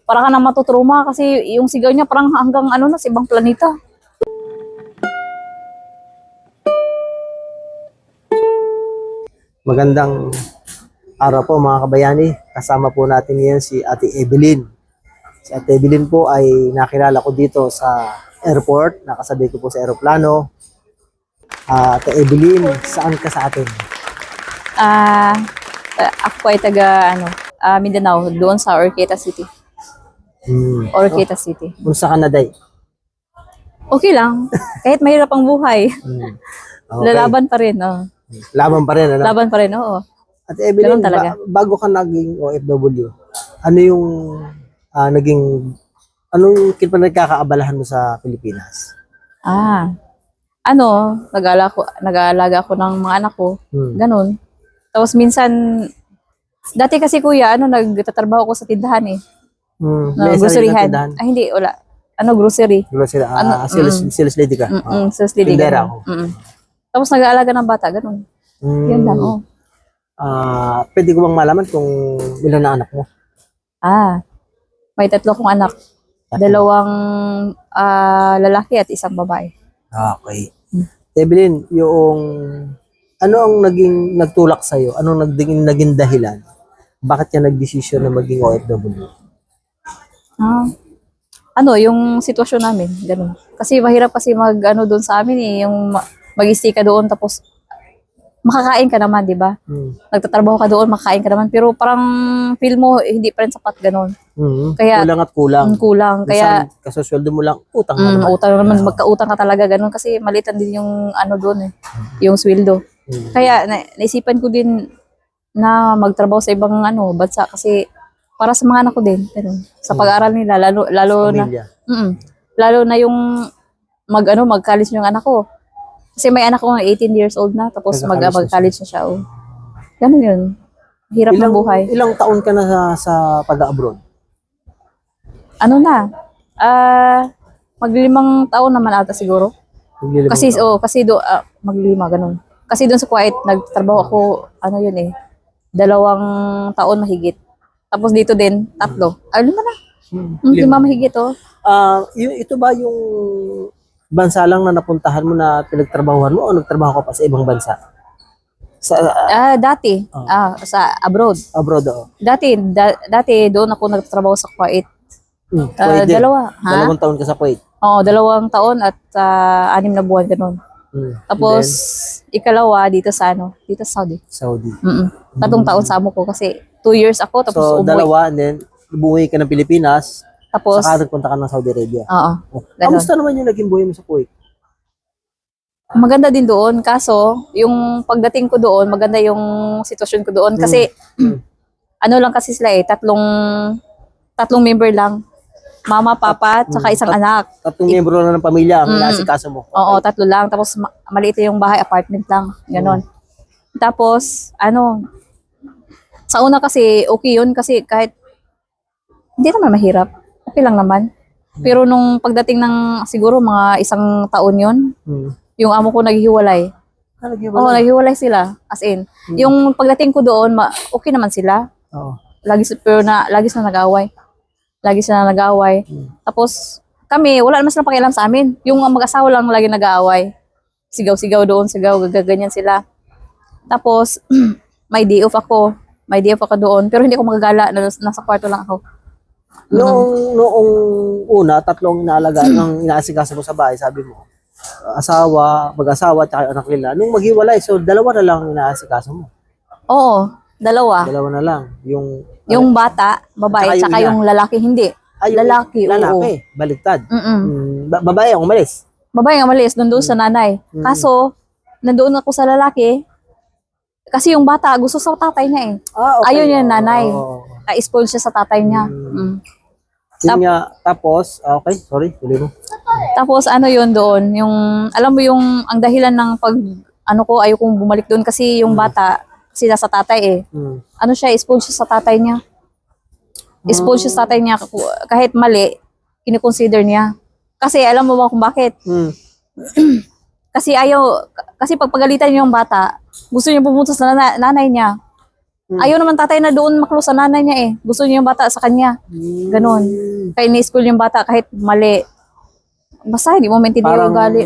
Para ka na matutruma kasi yung sigaw niya parang hanggang ano na, sa ibang planeta. Magandang araw po mga kabayani. Kasama po natin ngayon si Ate Evelyn. Si Ate Evelyn po ay nakilala ko dito sa airport. Nakasabay ko po sa aeroplano. Ate Evelyn, saan ka sa atin? Ah, ako ay taga Mindanao, doon sa Orqueta City. Orqueta City. Kung sa Canada. Okay lang. Kahit mahirap ang buhay, Okay. lalaban pa rin. Oh. Laban pa rin, ano? Laban pa rin, oo. Ate Evelyn, Ganun talaga. bago ka naging OFW, ano yung anong nagkakaabalahan mo sa Pilipinas? Nag-aalaga ako ng mga anak ko. Hmm. Ganun. Tapos minsan, dati kasi kuya, nagtatrabaho ko sa tindahan eh. May sarili Groceryhan. kang tindahan? Ay, hindi, wala. Grocery. Grocery, Ano, sales lady ka? Sales lady, Tindera ganun. ako. Tapos nag-aalaga ng bata, ganun. Yan lang, oh. Pwede ko bang malaman kung ilan na anak mo? May 3 kong anak. 2 lalaki at 1 babae. Okay. Evelyn, ano ang nagtulak sa'yo? Anong naging dahilan? Bakit ka nagdesisyon na maging OFW? Yung sitwasyon namin, ganun. Kasi mahirap kasi doon sa amin eh, yung mag-stay ka doon tapos makakain ka naman, di ba? Nagtatrabaho ka doon, makakain ka naman. Pero parang feel mo, hindi pa rin sapat ganun. Kaya, kulang at kulang. Kulang. Kaya, Kasosweldo mo lang, utang na naman. utang naman, magkautang ka talaga ganun kasi malitan din yung doon eh, yung sweldo. Kaya, naisipan ko din na magtrabaho sa ibang bansa kasi para sa mga anak ko din, ganun. Sa pag-aaral nila, lalo na, Pamilya. lalo na yung mag-college yung anak ko. Kasi may anak ko 18 years old na, tapos mag-college na siya. Oh. Ganun yun. Hirap ng buhay. Ilang taon ka na sa pag-abroad? Mag-5 taon naman ata siguro. Kasi mag-5, ganun. Kasi doon sa Kuwait, nagtrabaho ako, 2 taon mahigit. Tapos dito din, 3. 5 na. 5 mahigit, oh. Ito ba yung bansa lang na napuntahan mo na pinagtrabahuhan mo o nagtrabaho ka pa sa ibang bansa? Dati, sa abroad. Abroad, oo. Dati doon ako nagtatrabaho sa Kuwait. Kuwait din. 2. 2 taon ka sa Kuwait. Oo, 2 taon at 6 na buwan, ganun. Tapos, ikalawa dito sa Saudi. Saudi. 3 taon sa amo ko kasi 2 years ako tapos So, umuwi. 2, and then umuwi ka ng Pilipinas, Tapos, saka nagpunta ka ng Saudi Arabia. oo. Ganun. Kamusta naman yung naging buhay mo sa Kuwait? Maganda din doon, kaso yung pagdating ko doon, maganda yung sitwasyon ko doon kasi lang kasi sila eh, tatlong member lang. Mama, papa, at saka isang anak. 3 miyembro na ng pamilya ang inaasikaso mo. Oo, 3 lang. Tapos maliit yung bahay, apartment lang. Ganon. Tapos, sa una kasi, okay yun kasi kahit hindi naman mahirap. Okay lang naman. Pero nung pagdating ng siguro mga 1 taon yun, yung amo ko naghihiwalay. Oo, naghihiwalay sila. As in, yung pagdating ko doon, okay naman sila. Oo. Lagi sila nag-aaway. Tapos, kami, wala naman silang pakialam sa amin. Yung mag-asawa lang lagi nag-aaway. Sigaw-sigaw doon, ganyan sila. Tapos, may day off ako. Doon. Pero hindi ako magagala. Nasa kwarto lang ako. Noong una, 3 inaalagaan ang inaasikaso mo sa bahay, sabi mo. Mag-asawa, at anak nila. Nung maghiwalay, so 2 na lang inaasikaso mo. Oo, 2. 2 na lang. Yung bata, babae, tsaka yung lalaki, hindi. Lalaki. Baliktad. Babae ang umalis. Babae ang umalis, doon sa nanay. Kaso, nandoon ako sa lalaki, kasi yung bata, gusto sa tatay niya eh. Okay. Ayaw niya yung nanay. Spoil siya sa tatay niya. Tapos, okay, sorry, tuloy mo. Tapos yun doon, alam mo yung, ang dahilan ng ayaw kong bumalik doon kasi yung bata, kasi nasa tatay eh. Spoil siya sa tatay niya. Spoil siya sa tatay niya, kahit mali, kinikonsider niya. Kasi alam mo ba kung bakit? Kasi pagpagalitan niya yung bata, gusto niya pumunta sa nanay niya. Ayaw naman tatay na doon maklo sa nanay niya eh. Gusto niya yung bata sa kanya. Ganon. Kaya ni-school yung bata kahit mali. Basta hindi mo maintindihan yung ugali.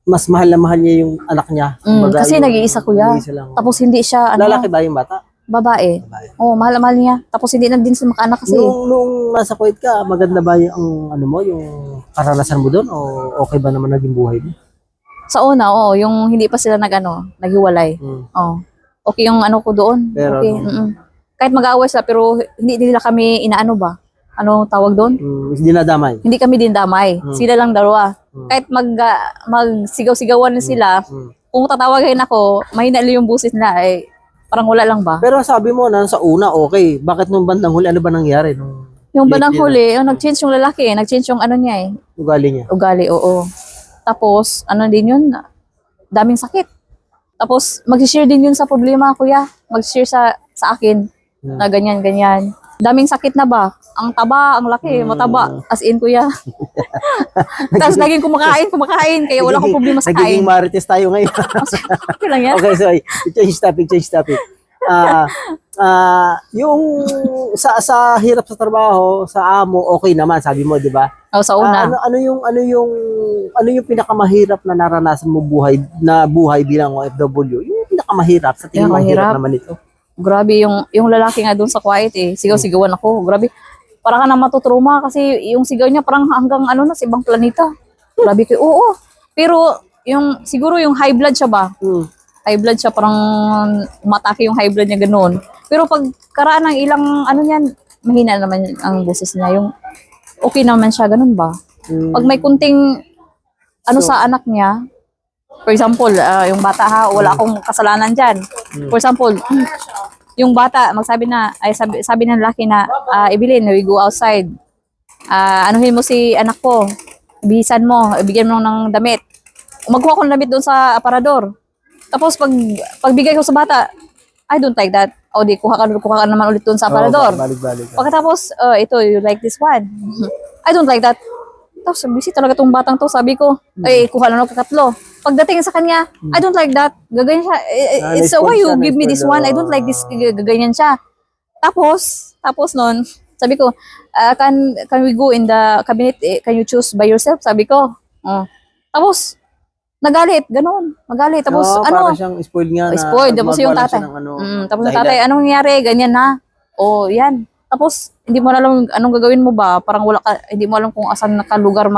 Mas mahal na mahal niya yung anak niya. Kumbaga, Kasi yung nag-iisa kuya. nag-iisa lang. Tapos hindi siya, Lalaki ba yung bata? babae. Babae. Oo, mahal na mahal niya. Tapos hindi na din sa makaanak kasi. Nung nasa Kuwait ka, maganda ba yung ano mo, yung karanasan mo doon o okay ba naman naging buhay mo? Sa una, oo, yung hindi pa sila naghiwalay. Oo. Okay yung ano ko doon. Pero Okay. Kahit mag-aaway sila, pero hindi nila kami inaano ba? Ano tawag doon? Hindi na damay. Hindi kami din damay. Sila lang dalawa. Kahit magsigaw-sigawan na sila, kung tatawagin ako, mahina lang yung busis nila, eh, parang wala lang ba? Pero sabi mo na sa una, okay. Bakit nung bandang huli, ano ba nangyari? Yung bandang huli, nag-change yung lalaki, nag-change yung ano niya eh. Ugali niya. Ugali, oo. Tapos, ano din yun, daming sakit. Tapos, mag-share din yun sa problema, kuya. Mag-share sa akin na ganyan. Daming sakit na ba? Ang taba, ang laki, mataba. As in, kuya. Tapos, laging kumakain. Kaya wala akong problema sa kain. Nagiging marites tayo ngayon. Okay lang yan. Okay, sorry. Change topic. Yung sa hirap sa trabaho, sa amo, okay naman, sabi mo, di ba? O, sa una. Ano yung pinakamahirap na naranasan mo buhay bilang OFW? Yung pinakamahirap sa tingin mo, ang hirap naman ito. Grabe yung lalaki nga doon sa quiet eh. Sigaw-sigawan ako. Grabe. Para ka na matutruma kasi yung sigaw niya parang hanggang ano na sa ibang planeta. Grabe ko. Oo. Pero siguro yung high blood siya ba? High blood siya, parang umatake yung high blood niya ganoon. Pero pag karaan ng ilang ano niyan, mahina naman ang boses niya. Yung okay naman siya, ganun ba? Pag may kunting sa anak niya, for example, yung bata wala akong kasalanan dyan. For example, yung bata, sabi ng lalaki na, Evelyn, we go outside. Anuhin mo si anak ko, bihisan mo, ibigyan mo ng damit. Magkuha ko ng damit doon sa aparador. Tapos pagbigay ko sa bata, I don't like that. O di, kuha ka naman ulit doon sa aparador. Balik. Pagkatapos, ito, you like this one. I don't like that. Tapos, busy talaga tong batang to. Sabi ko, kuha na ako kakatlo. Pagdating sa kanya, I don't like that. Gaganyan siya. So, why you give me this one? I don't like this. Gaganyan siya. Tapos nun, sabi ko, can we go in the cabinet? Can you choose by yourself? Sabi ko. Tapos, nagalit, ganun. Magalit. Tapos, para siyang spoiled nga na. Spoiled. Tapos yung tatay. Tapos yung tatay, anong nangyari? Ganyan na. Yan. Tapos, hindi mo alam anong gagawin mo ba? Parang hindi mo alam kung saan ka lugar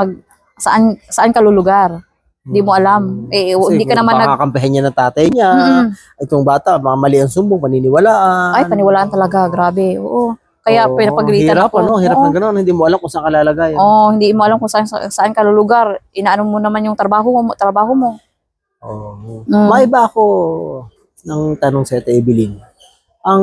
saan ka lulugar. Hindi mo alam. Hindi ka naman kakampihan niya ng tatay niya. Itong bata, mga mali ang sumbong, paniniwalaan. Ay, paniniwalaan talaga. Grabe. Oo. Kaya pinapagalitan hirap, ako. Hirap na gano'n. Hindi mo alam kung saan ka lalagay. Hindi mo alam kung saan ka lulugar. Inaano mo naman yung trabaho mo. Maiba ako ng tanong sa Evelyn. Ang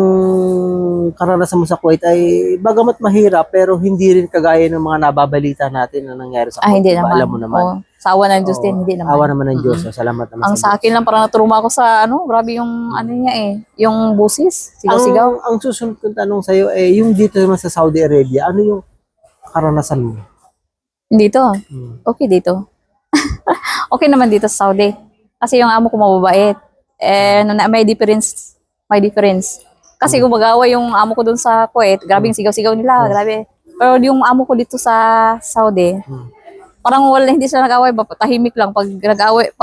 karanasan mo sa Kuwait ay bagamat mahirap pero hindi rin kagaya ng mga nababalita natin na nangyari sa Kuwait. Hindi naman. Alam mo naman. Sa awa ng Diyos din, hindi naman. Awa naman ng Diyos. Salamat naman Ang sa akin lang parang naturuma ako sa grabe yung niya yung busis, sigaw-sigaw. Ang susunod kong tanong sa'yo yung dito naman sa Saudi Arabia, ano yung karanasan mo? Dito? Okay dito. Okay naman dito sa Saudi. Kasi yung amo ko mababait. May difference. Kasi kung mag-away yung amo ko dun sa Kuwait, grabing sigaw-sigaw nila, grabe. Pero yung amo ko dito sa Saudi, parang hindi sila nag-away, tahimik lang. Pag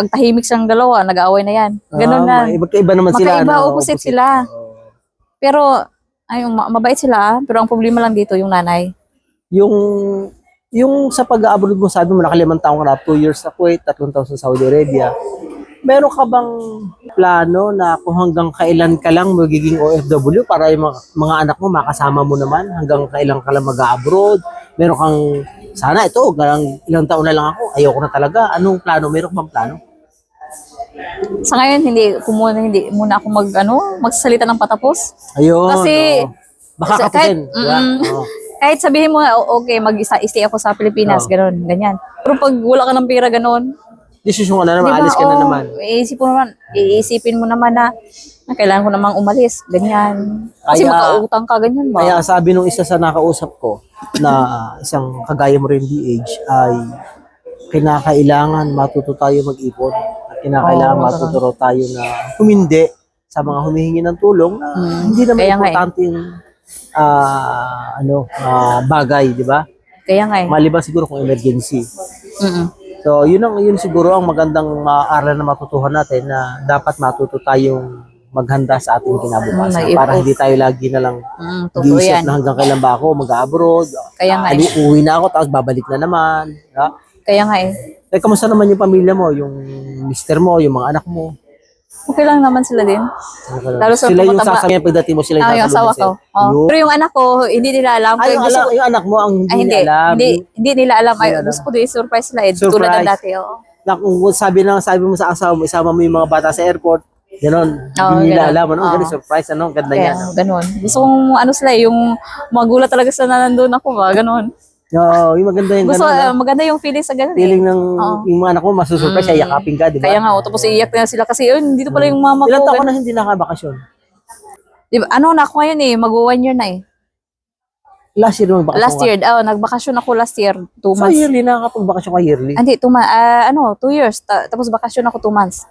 tahimik silang dalawa, nag-away na yan. Ganun na. Magkaiba naman sila. Magkaiba, opposite sila. Pero, mabait sila. Pero ang problema lang dito, yung nanay. Yung sa pag-abroad mo, sabi mo, nakalimang taong ka na, 2 years sa Kuwait, 3 taon sa Saudi Arabia. Meron ka bang plano na kung hanggang kailan ka lang magiging OFW para yung mga anak mo makasama mo naman? Hanggang kailan ka lang mag-abroad? Meron kang, sana ito, ilang taon na lang ako, ayoko na talaga. Anong plano? Meron ka bang plano? Sa ngayon, hindi muna ako magsasalita ng patapos. Ayun. Kasi, baka kapusin. kahit sabihin mo, okay, mag-stay ako sa Pilipinas, ganyan. Pero pag wala ka ng pera, ganon, desisyon ka na naman, diba? alis ka na naman. Iisipin mo naman na kailangan ko namang umalis, ganyan. Kasi makautang ka, ganyan ba? Kaya sabi nung isa sa nakausap ko na isang kagaya mo rin DH ay kinakailangan matuto tayo mag-ipon at kinakailangan matuto tayo na humindi sa mga humihingi ng tulong na hindi naman Kaya nga eh. importante yung bagay, di ba? Kaya nga eh. Maliban siguro kung emergency. Mm-mm. So, yun siguro ang magandang aral na matutuhan natin na dapat matuto tayong maghanda sa ating kinabukasan para hindi tayo lagi na lang Totoo giisip yan. na hanggang kailan ba ako mag-abroad. Kaya nga eh. Uwi na ako tapos babalik na naman. Ha? Kaya nga eh. Eh, kamusta naman yung pamilya mo, yung mister mo, yung mga anak mo? Okay lang naman sila din. Lalo sa Sila yung tumataba. sasabihin pagdating mo, sila yung Yung asawa ko. sasaluhin sa'yo. Oh. Pero yung anak ko, hindi nila alam. Ay, Kaya gusto ko- yung anak mo ang hindi, Ay, hindi. nila alam. Hindi nila alam. Ay, Hindi alam. gusto ko din surprise sila eh. Surprise. Tulad ng dati. Oh. Na kung sabi mo sa asawa mo, isama mo yung mga bata sa airport, gano'n. Oo, Hindi nila ganun. alam. Ano, Oo. ganun, surprise, ano, ganda Kaya, yan. ganun. Gusto kong ano sila eh, yung magulat talaga sila na nandun ako ba, ganun. Oo, yung maganda yung Gusto, gano'n. maganda yung feeling sa ganun Feeling eh. ng yung mga anak mo, masusurprise, yakapin ka, di ba? Kaya nga, tapos iiyak na sila kasi, dito pala yung mama ko. Ilan taon ganun. na hindi nakabakasyon? Diba, ano na ako ngayon eh, mag-1 year na eh. Last year nagbakasyon Last year, nagbakasyon ako last year, 2 So, months. yearly nakakapagbakasyon ka yearly? Hindi, 2 months, 2 years. Tapos bakasyon ako 2 months.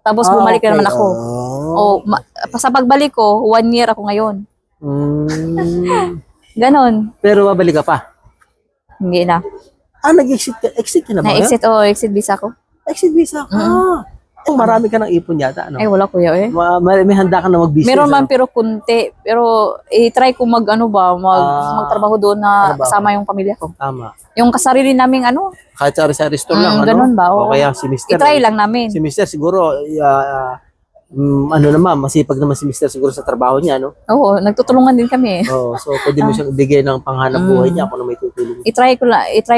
Tapos bumalik na naman ako. Oh. Sa pagbalik ko, 1 year ako ngayon. Ganon. Pero babalik ka pa? Hindi na. Nag-exit ka? Exit ka na ba? Na-exit, exit visa ko. Exit visa ka. Marami ka ng ipon yata, ano? Ay, wala kuya eh. May handa ka na mag-business. Meron man ano? pero kunti. Pero i-try ko magtrabaho doon na Trabaho. kasama yung pamilya ko. Tama. Yung kasarili naming Kahit sa restaurant lang, ano? ganun ba? Oo. O kaya si Mr. i-try lang namin. Si Mr. siguro, naman, masipag naman si Mr. siguro sa trabaho niya, no? Oo, nagtutulungan din kami. Oh, so pwede mo siyang ibigay ng panghanap buhay niya kung ano may tutulong. I-try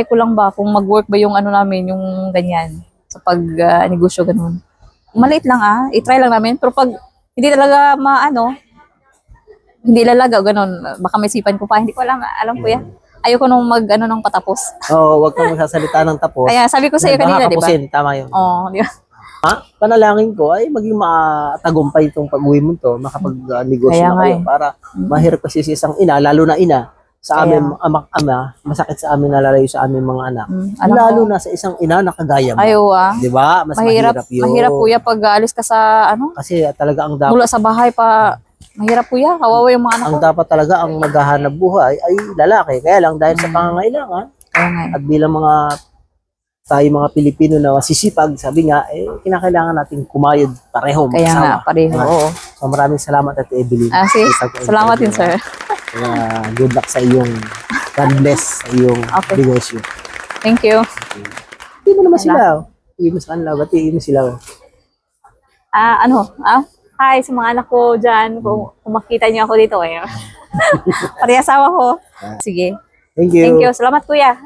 ko lang ba kung mag-work ba yung namin, yung ganyan. Sa pag-negosyo ganun. Maliit lang i-try lang namin. Pero pag hindi talaga hindi lalaga ganun, baka may sipan ko pa. Hindi ko alam ko yan. Ayoko nung nang patapos. Wag kang magsasalita ng tapos. Kaya sabi ko sa iyo Baka kanina, di ba? kapusin, tama yun. Oo, di ba? Panalangin ko ay maging matagumpay itong pag-uwi mo to, makapag-negosyo Kaya na nga kayo para mahirap kasi sa isang ina, lalo na ina, sa Kaya amin, ama, masakit sa amin nalalayo sa aming mga anak. Alam Lalo ko. na sa isang ina na kagaya mo. Ayaw Di ba? Mas mahirap yun. Mahirap kuya pag alis ka sa Kasi talaga ang dapat, mula sa bahay pa. Mahirap kuya, kawawa yung mga anak ang ko. dapat talaga ang maghahanap buhay ay lalaki. Kaya lang dahil sa pangangailangan Kaya nga eh. at bilang tayo mga Pilipino na masisipag, sabi nga, kinakailangan nating kumayod pareho. Kaya nga, magkasama. pareho. Oo. So maraming salamat at Evelyn. Sige. Sa pag-interview Salamat din, mo. sir. Good luck sa iyong, God bless sa iyong Okay. negosyo. Thank you. Hindi mo naman sila. Hindi mo sa kanila. Batiin mo sila. Hi sa mga anak ko dyan. Kung makita niyo ako dito eh. Pari asawa ko. Sige. Thank you. Thank you. Salamat kuya.